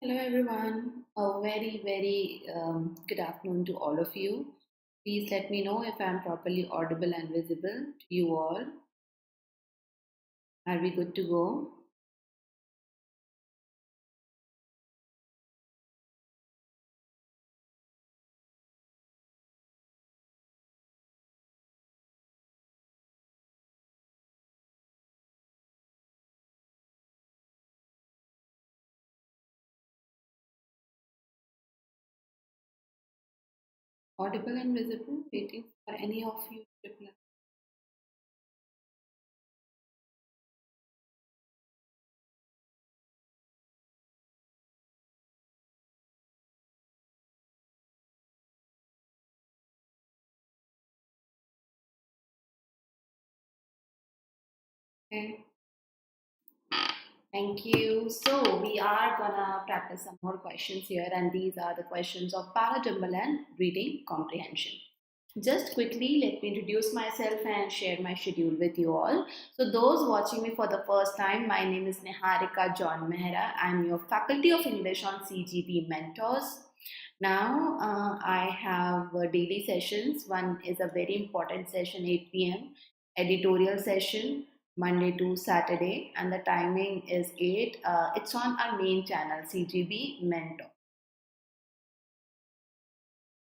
Hello everyone, a very good afternoon to all of you. Please let me know if I am properly audible and visible to you all. Are we good to go? Audible and visible, waiting for any of you to reply. Okay, thank you. So we are gonna practice some more questions here, and these are the questions of Parajumble and reading comprehension. Just quickly, let me introduce myself and share my schedule with you all. So, those watching me for the first time, my name is Niharika John Mehra. I'm your Faculty of English on CGBMentors. Now, I have daily sessions. One is a very important session, 8 p.m., editorial session, Monday to Saturday, and the timing is 8. It's on our main channel, CGB Mentor.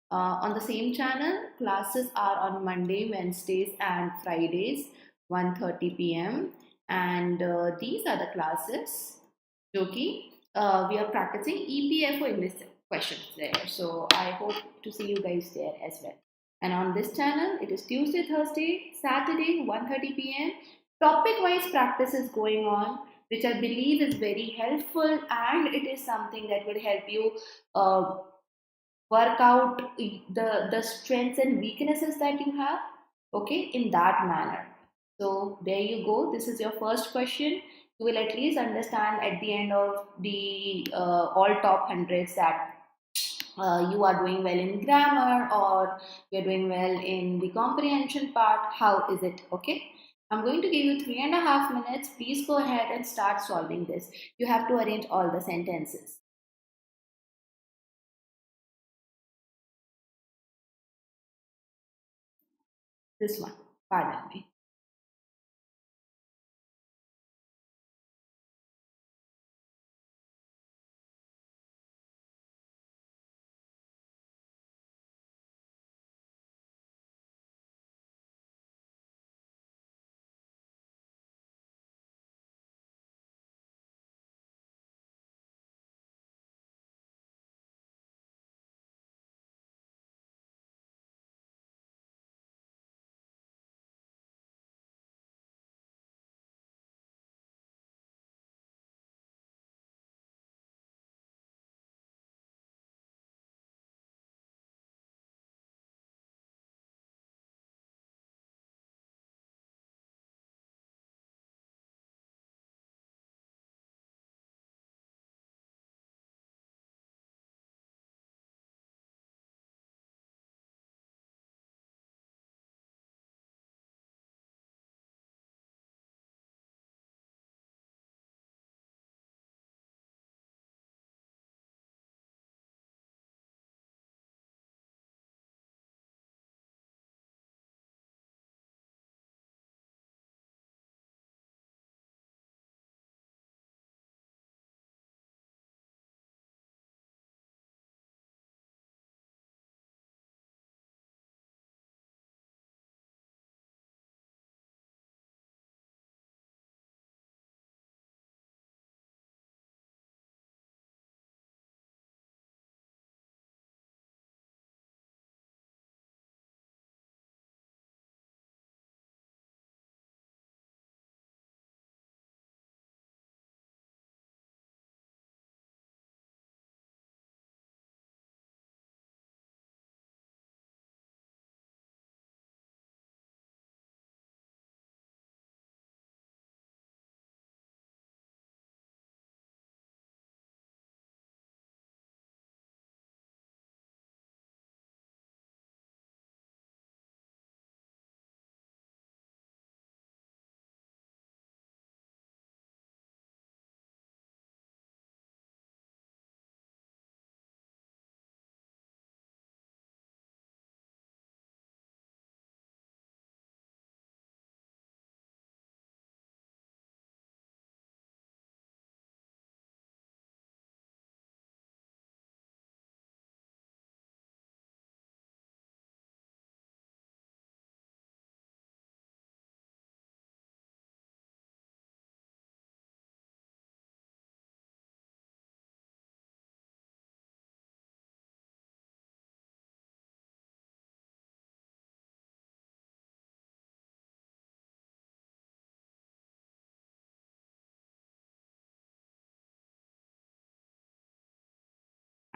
On the same channel, classes are on Monday, Wednesdays, and Fridays, 1:30 p.m. And these are the classes. Okay, we are practicing EPFO English questions there. So I hope to see you guys there as well. And on this channel, it is Tuesday, Thursday, Saturday, 1:30 p.m. Topic-wise practice is going on, which I believe is very helpful, and it is something that will help you work out the strengths and weaknesses that you have, okay, in that manner. So there you go, this is your first question. You will at least understand at the end of the all top hundreds that you are doing well in grammar or you're doing well in the comprehension part. How is it? Okay, I'm going to give you 3.5 minutes. Please go ahead and start solving this. You have to arrange all the sentences. This one, pardon me.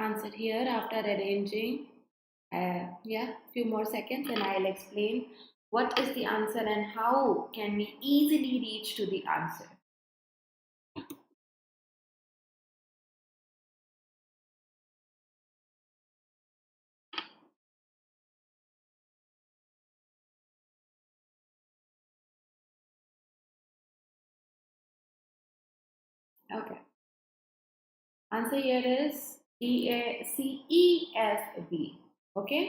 answer here after arranging. Yeah, few more seconds and I'll explain what is the answer and how can we easily reach to the answer. Okay. Answer here is CEFB. Okay.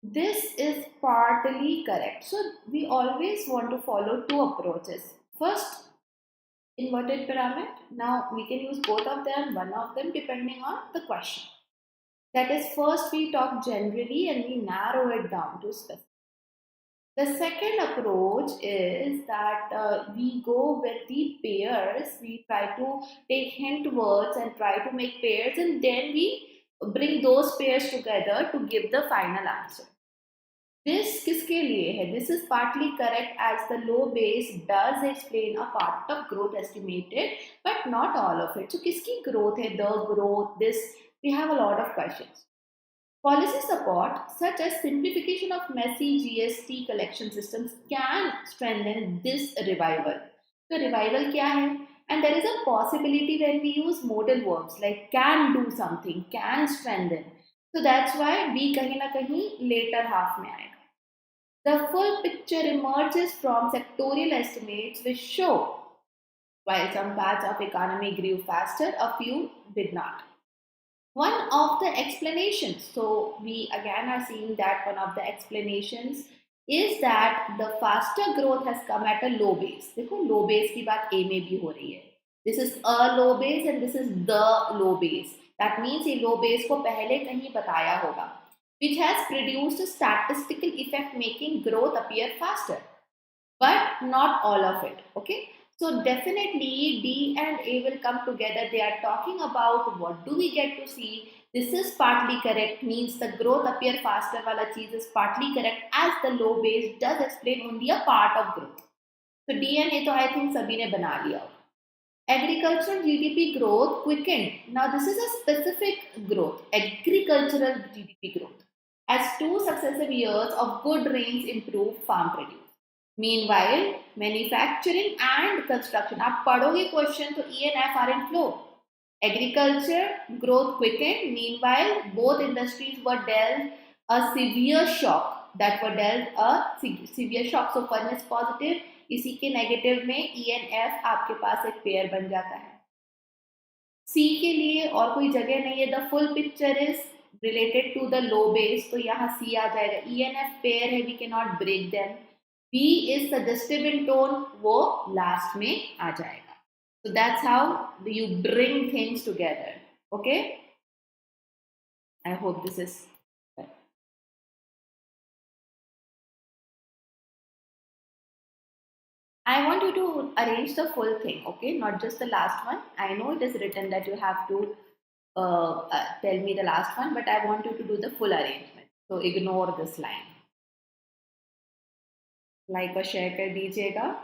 This is partly correct. So we always want to follow two approaches. First, inverted pyramid. Now we can use both of them, one of them depending on the question. That is, first we talk generally and we narrow it down to specific. The second approach is that we go with the pairs. We try to take hint words and try to make pairs, and then we bring those pairs together to give the final answer. This किसके लिए है? This is partly correct as the low base does explain a part of growth estimated, but not all of it. So किसकी growth है? The growth. This we have a lot of questions. Policy support, such as simplification of messy GST collection systems, can strengthen this revival. So, revival क्या है? And there is a possibility when we use modal verbs like can do something, can strengthen. So that's why B कहीं ना कहीं later half में आएगा. The full picture emerges from sectorial estimates which show while some parts of economy grew faster, a few did not. One of the explanations, so we again are seeing that one of the explanations is that the faster growth has come at a low base. देखो low base की बात A में भी हो रही है. This is a low base and this is the low base. That means ये low base को पहले कहीं बताया होगा, which has produced a statistical effect making growth appear faster, but not all of it. Okay. So definitely D and A will come together. They are talking about what do we get to see. This is partly correct, means the growth appear faster wala cheez is partly correct as the low base does explain only a part of growth. So D and A to I think sabhi ne bana liya. Agricultural GDP growth quickened. Now this is a specific growth, agricultural GDP growth, as 2 successive years of good rains improved farm produce. Meanwhile, manufacturing and construction. आप पढ़ोगे question तो E and F are in flow. Agriculture growth quickened. Meanwhile, both industries were dealt a severe shock. That were dealt a severe shock. So one is positive. इसी के negative में E and F आपके पास एक pair बन जाता है. C के लिए और कोई जगह नहीं है. The full picture is related to the low base. तो यहाँ C आ जाएगा. E and F पेयर है. We cannot break them. B is suggestive in tone, वो last में आ जाएगा. So that's how you bring things together. Okay? I hope this is. I want you to arrange the full thing, okay? Not just the last one. I know it is written that you have to tell me the last one, but I want you to do the full arrangement. So ignore this line. Like और share कर दीजिएगा.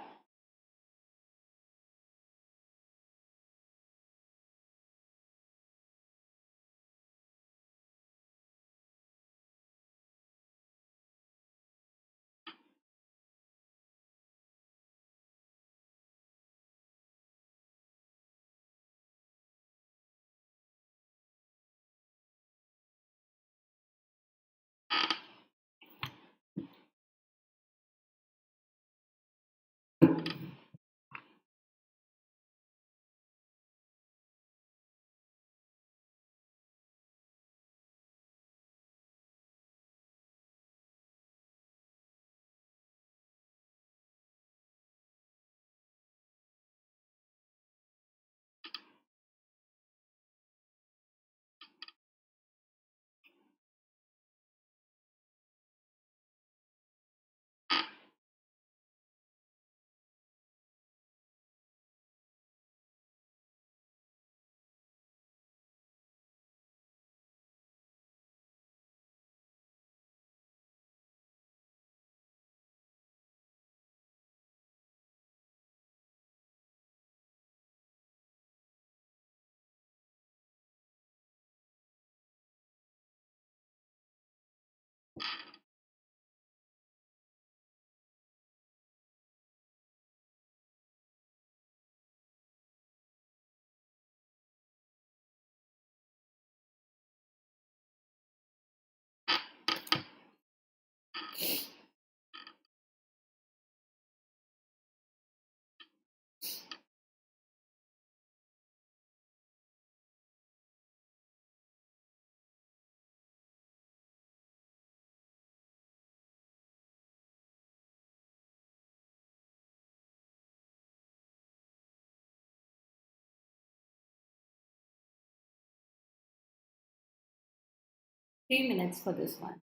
3 minutes for this one.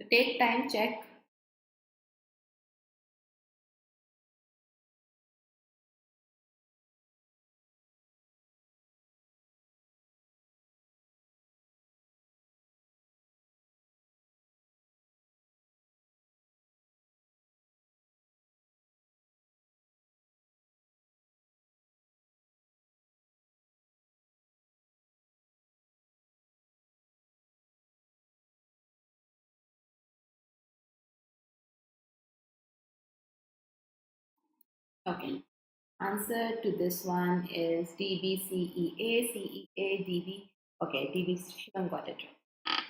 So take time, check. Okay. Answer to this one is DBCEA, CEA, DB. Okay, DB, Shivam got it right.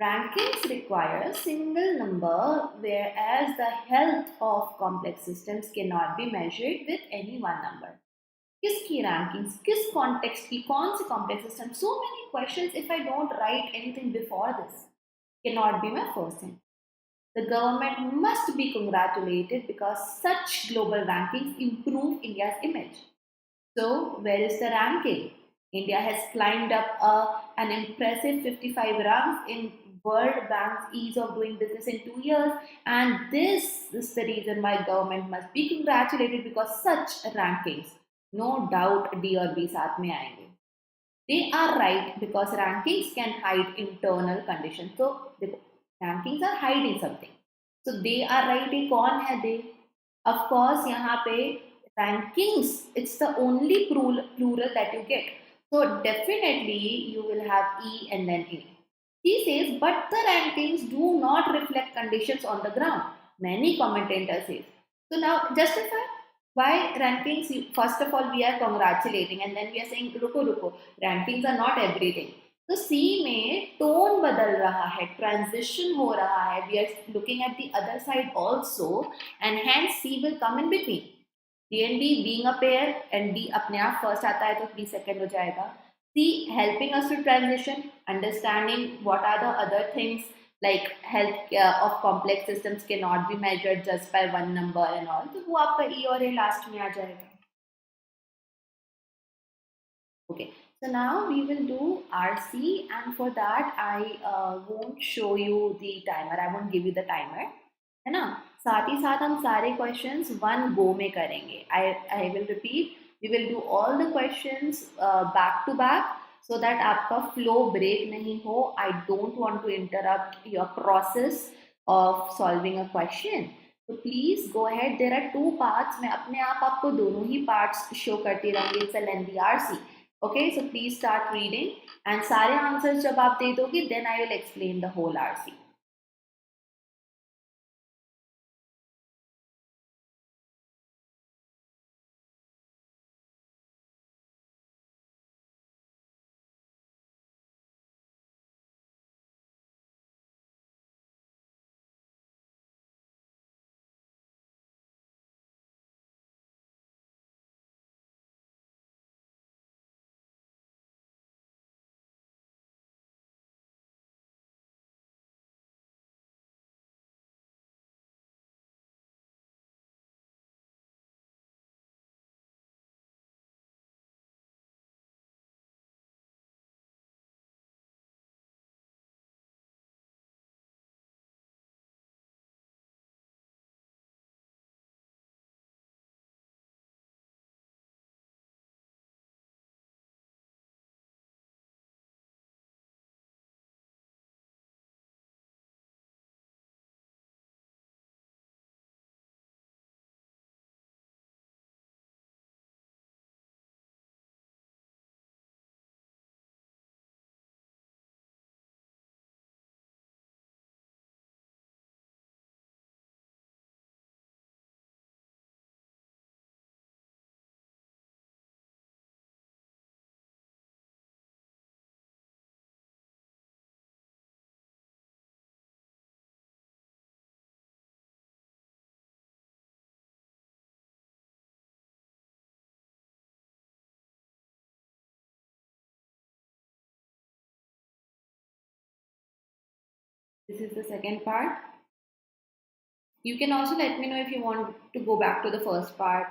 Rankings require a single number, whereas the health of complex systems cannot be measured with any one number. किसकी rankings, किस context की, कौन सी complex system? So many questions if I don't write anything before this. Cannot be my first thing. The government must be congratulated because such global rankings improve India's image. So, where is the ranking? India has climbed up an impressive 55 ranks in World Bank's ease of doing business in 2 years, and this is the reason why government must be congratulated because such rankings, no doubt D और B साथ में आएंगे. They are right because rankings can hide internal conditions. So, देखो, rankings are hiding something. So, they are right. ये कौन है they? Of course, यहाँ पे rankings, it's the only plural that you get. So, definitely you will have E and then A. He says, but the rankings do not reflect conditions on the ground. Many commentators say. So, now justify why rankings. First of all, we are congratulating and then we are saying रुको रुको, rankings are not everything. तो C में tone बदल रहा है, transition हो रहा है. We are looking at the other side also, and hence C will come in between. D and D being a pair and D अपने आप first आता है तो D second हो जाएगा. C helping us to transition, understanding what are the other things like health of complex systems cannot be measured just by one number and all. तो वो आपका E और A last में आ जाएगा. Okay, so now we will do RC, and for that I won't show you the timer. I won't give you the timer, है ना. साथ ही साथ हम सारे questions one go में करेंगे. I will repeat. We will do all the questions back to back so that आपका flow break नहीं हो. I don't want to interrupt your process of solving a question. So please go ahead. There are 2 parts. मैं अपने आप आपको दोनों ही parts show करती रहूँगी. It's a lengthy RC. Okay, so please start reading and सारे answers जब आप दे दोगे then I will explain the whole RC. This is the second part. You can also let me know if you want to go back to the first part.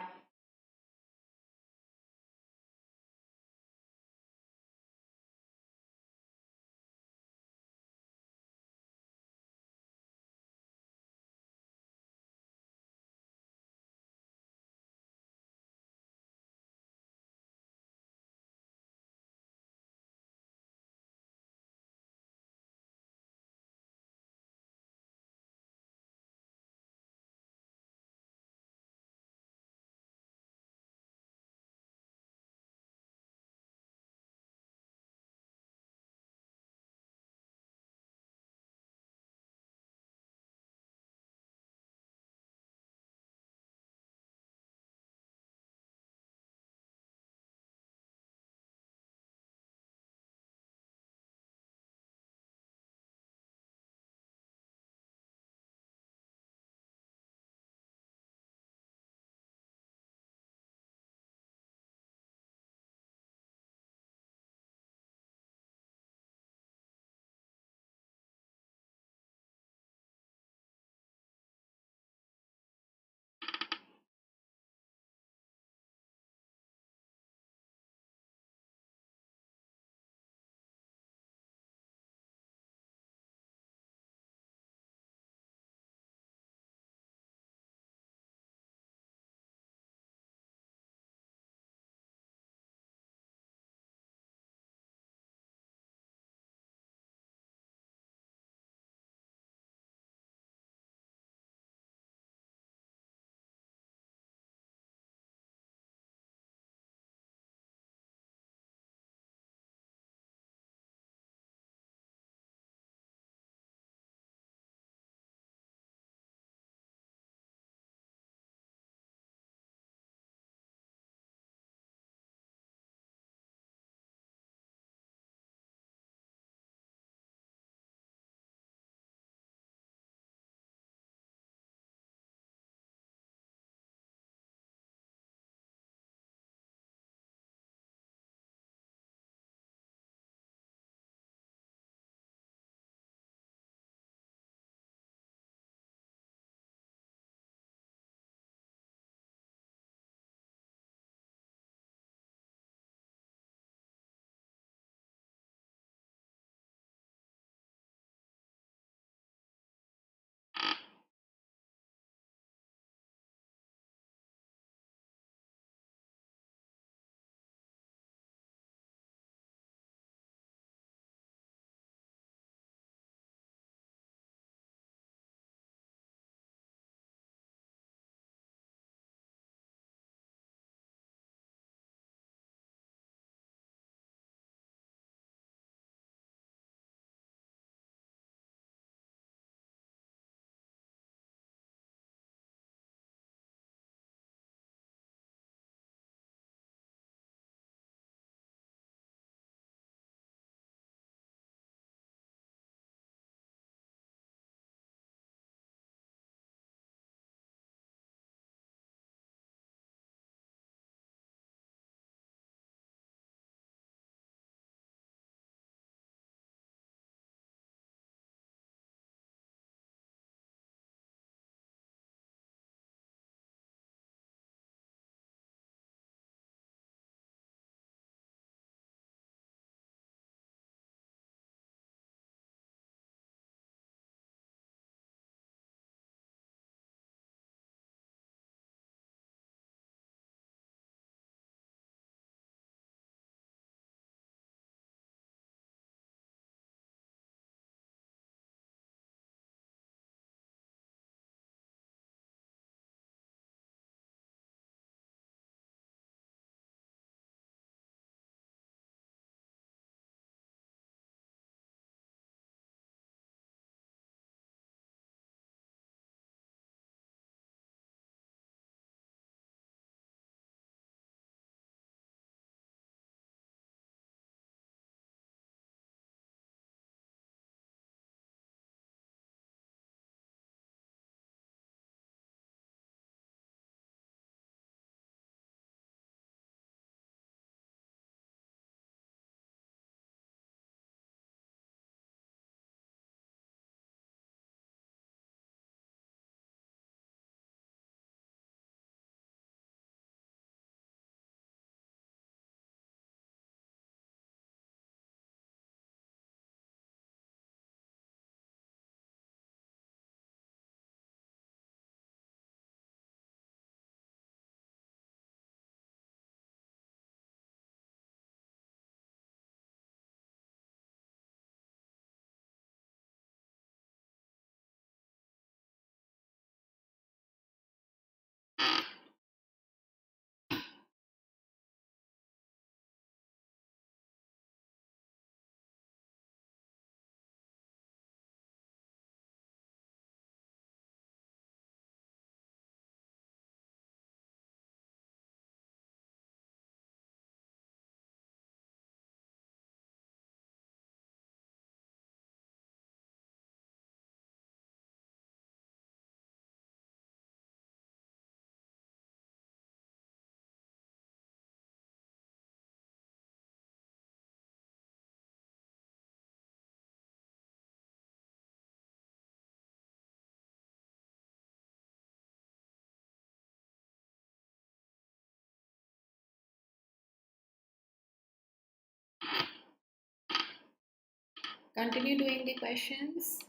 Continue doing the questions.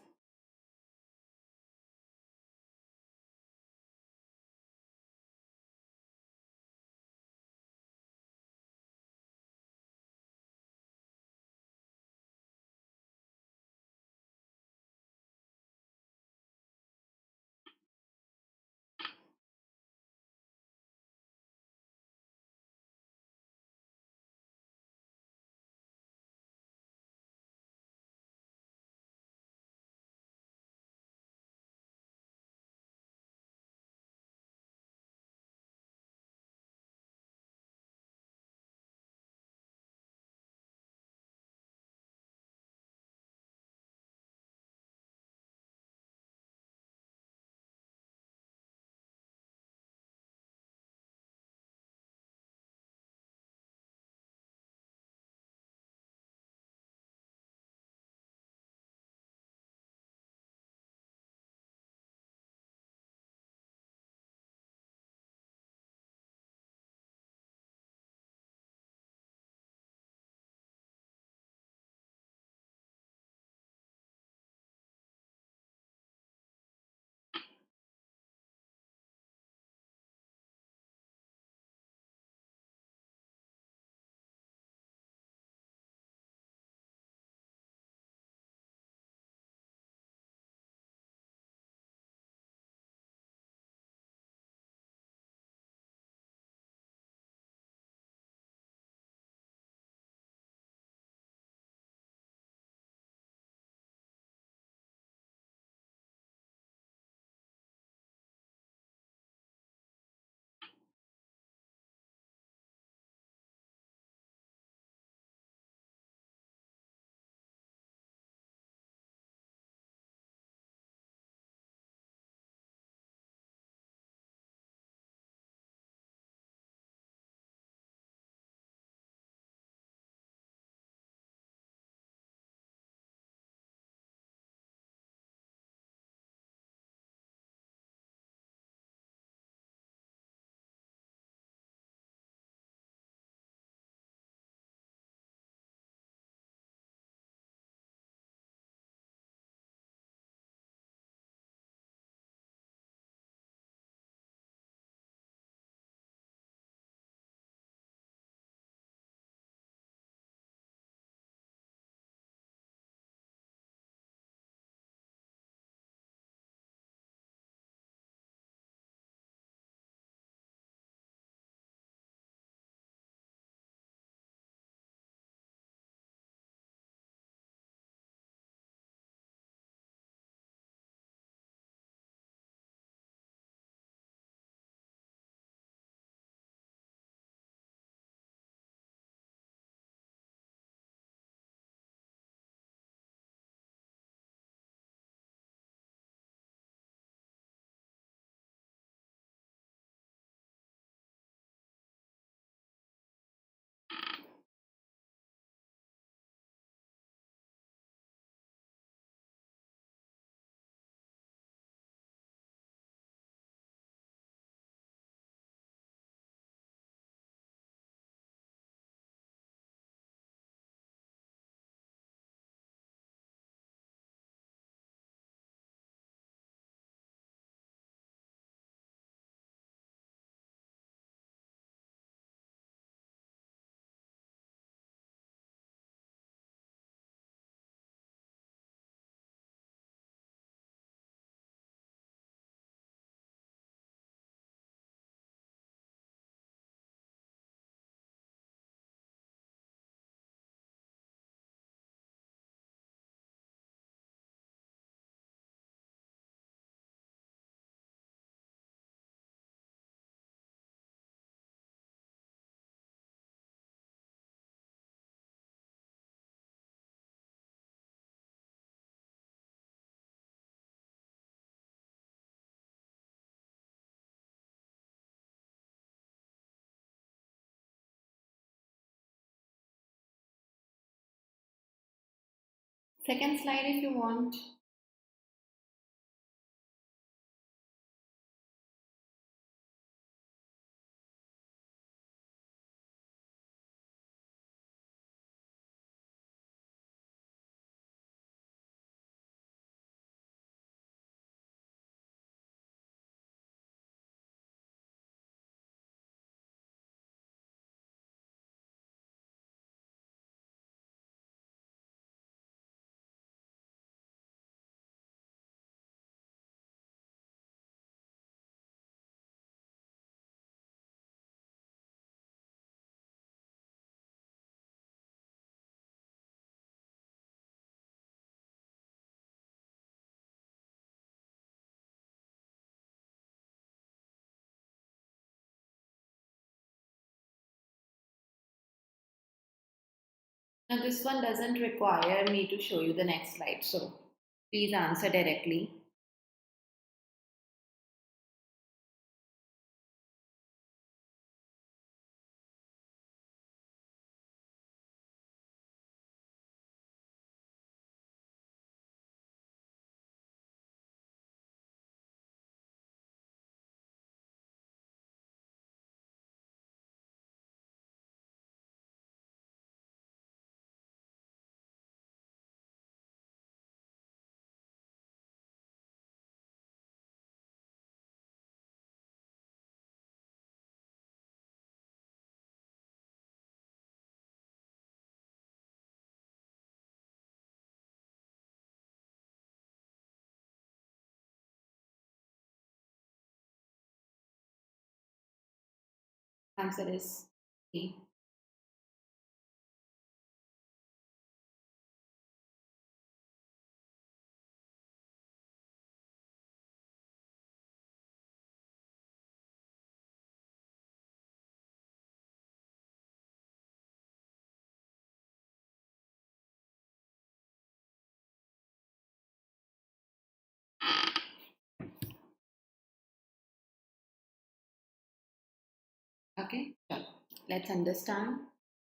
Second slide if you want. Now this one doesn't require me to show you the next slide, so please answer directly. Answer is C. Okay, sure. Let's understand.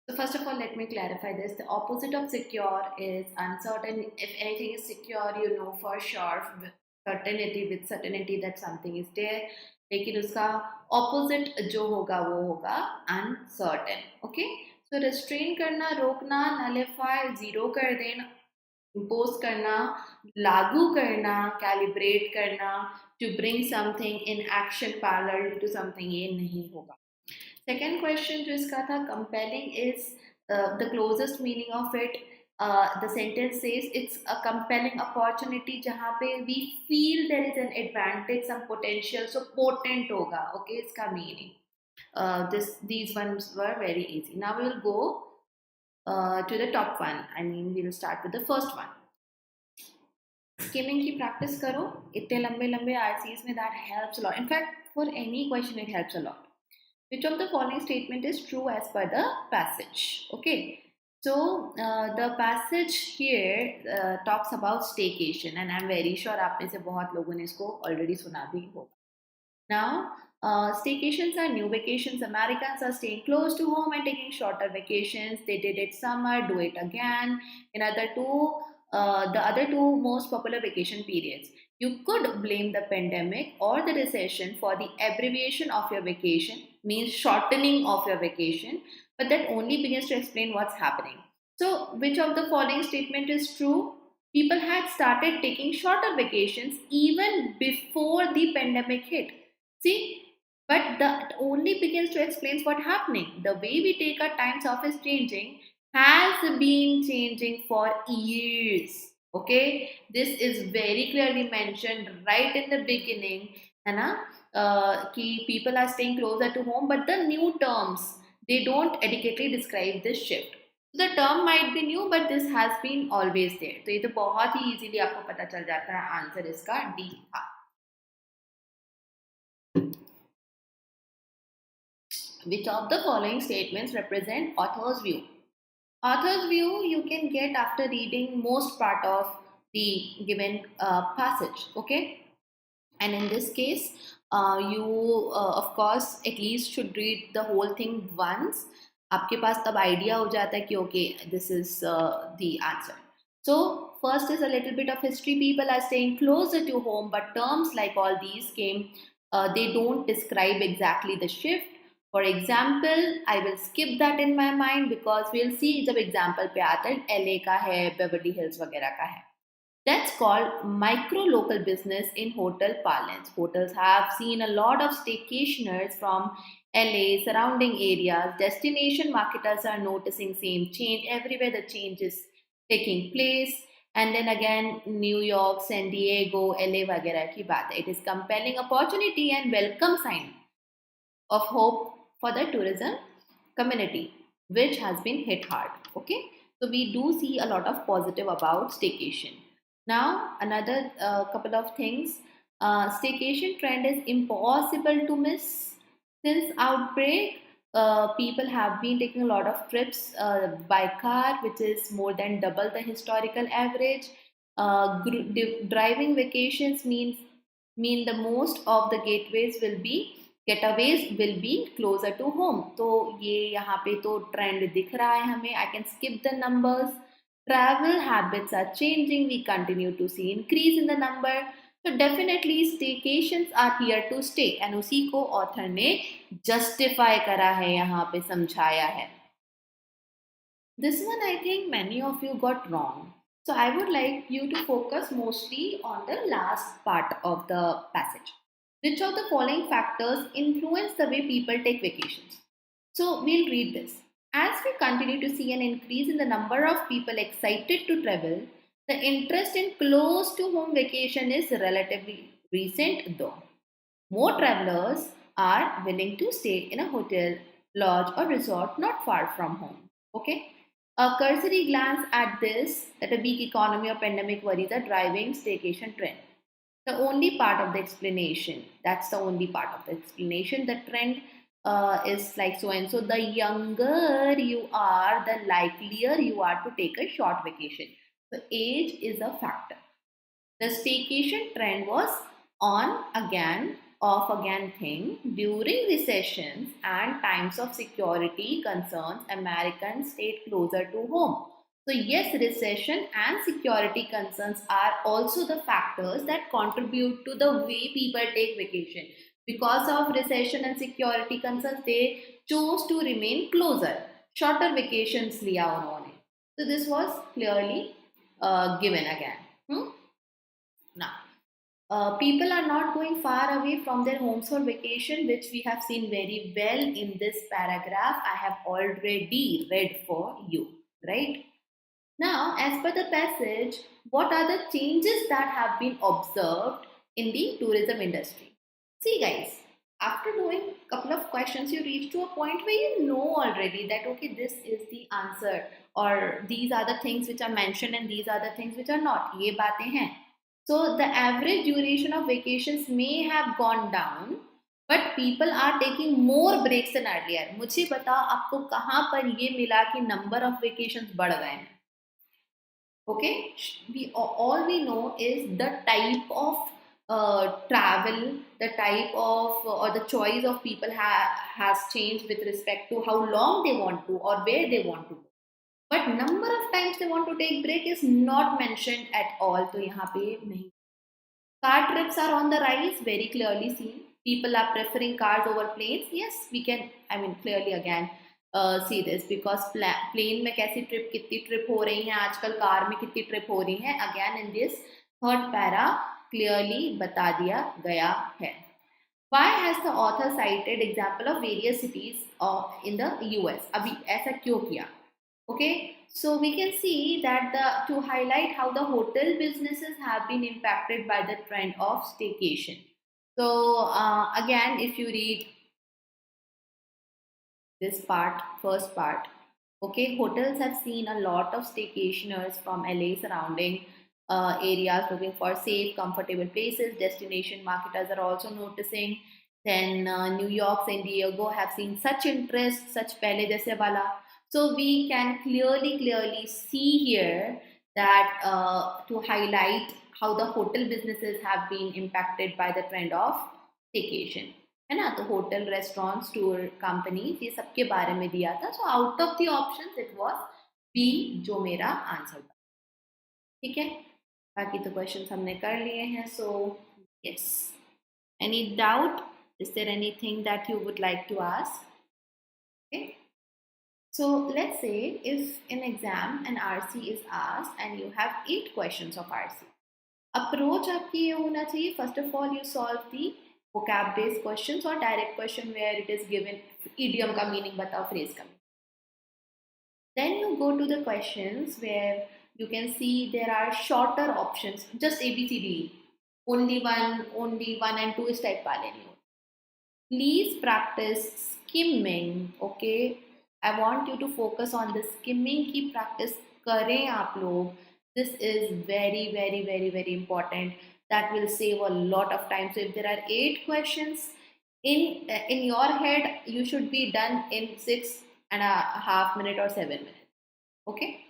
So first of all, let me clarify this. The opposite of secure is uncertain. If anything is secure, you know for sure with certainty that something is there. लेकिन उसका opposite जो होगा वो होगा uncertain. Okay? So restrain करना, रोकना, nullify, zero कर देना, impose करना, लागू करना, calibrate करना, to bring something in action parallel to something, ये नहीं होगा. Second question जो इसका था compelling is the closest meaning of it. The sentence says it's a compelling opportunity जहाँ पे we feel there is an advantage, some potential, so potent होगा. Okay, इसका meaning. These ones were very easy. Now we will go to the top one. I mean, we will start with the first one. Skimming की practice करो. इतने लंबे लंबे RCs में that helps a lot. In fact, for any question it helps a lot. Which of the following statement is true as per the passage? Okay, so the passage here talks about staycation, and I'm very sure आप में से बहुत लोगों ने इसको already सुना भी होगा. Now, staycations are new vacations. Americans are staying close to home and taking shorter vacations. They did it summer, do it again. In the other two most popular vacation periods. You could blame the pandemic or the recession for the abbreviation of your vacation, means shortening of your vacation, but that only begins to explain what's happening. So, which of the following statement is true? People had started taking shorter vacations even before the pandemic hit. See, but that only begins to explain what's happening. The way we take our times off is changing, has been changing for years. Okay, this is very clearly mentioned right in the beginning, है ना? कि people are staying closer to home, but the new terms they don't adequately describe this shift. The term might be new, but this has been always there. तो ये तो बहुत ही easily आपको पता चल जाता है. आंसर इसका D था. Which of the following statements represent author's view? Author's view you can get after reading most part of the given passage. Okay, and in this case you of course at least should read the whole thing once. आपके पास तब idea हो जाता है कि okay, this is the answer. So first is a little bit of history. People are staying closer to home, but terms like all these came, they don't describe exactly the shift. For example, I will skip that in my mind because we'll see जब example पे आता है LA का है, Beverly Hills वगैरह का है. That's called micro local business in hotel parlance. Hotels have seen a lot of staycationers from LA, surrounding areas. Destination marketers are noticing same change. Everywhere the change is taking place. And then again, New York, San Diego, LA वगैरह की बात है. It is compelling opportunity and welcome sign of hope for the tourism community, which has been hit hard. Okay, so we do see a lot of positive about staycation. Now, another couple of things. Staycation trend is impossible to miss. Since outbreak, people have been taking a lot of trips by car, which is more than double the historical average. Driving vacations mean the most of the getaways will be closer to home. तो ये यहाँ पे तो trend दिख रहा है हमें. I can skip the numbers. Travel habits are changing. We continue to see increase in the number. So definitely staycations are here to stay. And उसी को author ने justify करा है, यहाँ पे समझाया है. This one I think many of you got wrong. So I would like you to focus mostly on the last part of the passage. Which of the following factors influence the way people take vacations? So we'll read this. As we continue to see an increase in the number of people excited to travel, the interest in close to home vacation is relatively recent though. More travelers are willing to stay in a hotel, lodge or resort not far from home. Okay? A cursory glance at this, that a weak economy or pandemic worries are driving staycation trend. The only part of the explanation, that's the only part of the explanation. The trend is like so and so. The younger you are, the likelier you are to take a short vacation. So age is a factor. The staycation trend was on again, off again thing. During recessions and times of security concerns, Americans stayed closer to home. So yes, recession and security concerns are also the factors that contribute to the way people take vacation. Because of recession and security concerns, they chose to remain closer. Shorter vacations liya unhone. So this was clearly given again. Now, people are not going far away from their homes for vacation, which we have seen very well in this paragraph. I have already read for you, right? Now, as per the passage, what are the changes that have been observed in the tourism industry? See guys, after doing a couple of questions, you reach to a point where you know already that okay, this is the answer, or these are the things which are mentioned and these are the things which are not. ये बातें हैं. So the average duration of vacations may have gone down, but people are taking more breaks than earlier. मुझे बताओ आपको कहाँ पर ये मिला कि number of vacations बढ़ गए हैं? Okay, all we know is the type of travel, the type of or the choice of people has changed with respect to how long they want to or where they want to go. But number of times they want to take break is not mentioned at all. तो यहाँ पे नहीं. Car trips are on the rise, very clearly seen. People are preferring cars over planes. Yes, we can. I mean, clearly again. See this because plane में कैसी trip कितनी trip हो रही हैं आजकल कार में कितनी ट्रिप हो रही हैं again in this third para clearly बता दिया गया है. Why has the author cited example of various cities in the US? अभी ऐसा क्यों किया? Okay, so we can see that to highlight how the hotel businesses have been impacted by the trend of staycation. So again, if you read this part, first part, okay, hotels have seen a lot of staycationers from LA surrounding areas looking for safe, comfortable places. Destination marketers are also noticing. Then New York, San Diego have seen such interest, such pehle jaise wala. So we can clearly see here that to highlight how the hotel businesses have been impacted by the trend of staycation. है ना. तो hotel restaurants tour companies ये सब के बारे में दिया था. So out of the options it was B जो मेरा आंसर था. ठीक है, बाकी तो क्वेश्चंस हमने कर लिए हैं. So yes, any doubt? Is there anything that you would like to ask? Okay. So let's say if in exam an RC is asked and you have 8 questions of RC. Approach आपकी ये होना चाहिए, first of all you solve the vocab based questions or direct question where it is given idiom का meaning बताओ, phrase का meaning. Then you go to the questions where you can see there are shorter options, just A, B, C, D. Only one and two is type वाले नहीं हो. Please practice skimming, okay? I want you to focus on the skimming की practice करें आप लोग. This is very, very, very, very important. That will save a lot of time. So if there are 8 questions, in your head, you should be done in 6.5 minutes or 7 minutes. Okay,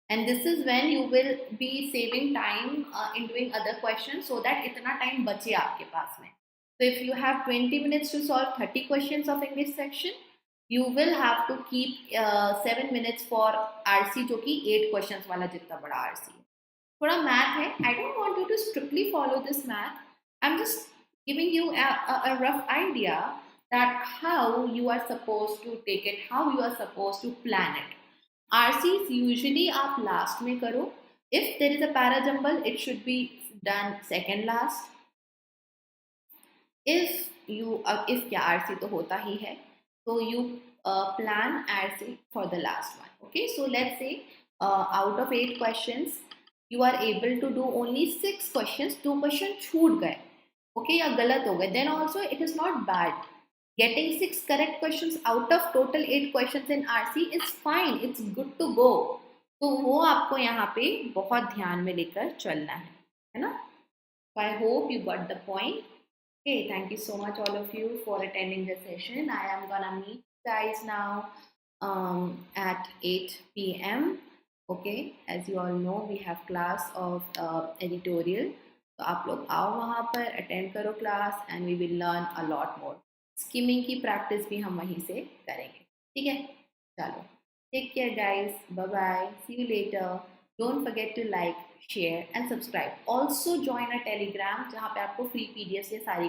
and this is when you will be saving time in doing other questions so that इतना time बचे आपके पास में. So if you have 20 minutes to solve 30 questions of English section, you will have to keep 7 minutes for RC जो कि 8 questions वाला जितना बड़ा RC है. थोड़ा math है. I don't want you to strictly follow this math. I'm just giving you a rough idea that how you are supposed to take it, how you are supposed to plan it. RCs usually आप last में करो. If there is a parajumble, it should be done second last. If क्या RC तो होता ही है, so you plan RC for the last one. Okay, so let's say out of 8 questions, you are able to do only 6 questions. 2 question छूट गए, okay, या गलत हो गए, then also it is not bad. Getting 6 correct questions out of total 8 questions in RC is fine. It's good to go. तो वो आपको यहाँ पे बहुत ध्यान में लेकर चलना है ना? So I hope you got the point. Okay, thank you so much all of you for attending the session. I am gonna meet you guys now at 8 p.m. Okay, as you all know, we have class of editorial. तो आप लोग आओ वहाँ पर, attend करो class and we will learn a lot more. Skimming की practice भी हम वहीं से करेंगे. ठीक है, चलो, take care guys, bye bye, see you later. Don't forget to like, share and subscribe. Also join a Telegram जहाँ पे आपको फ्री पीडीएफ से सारी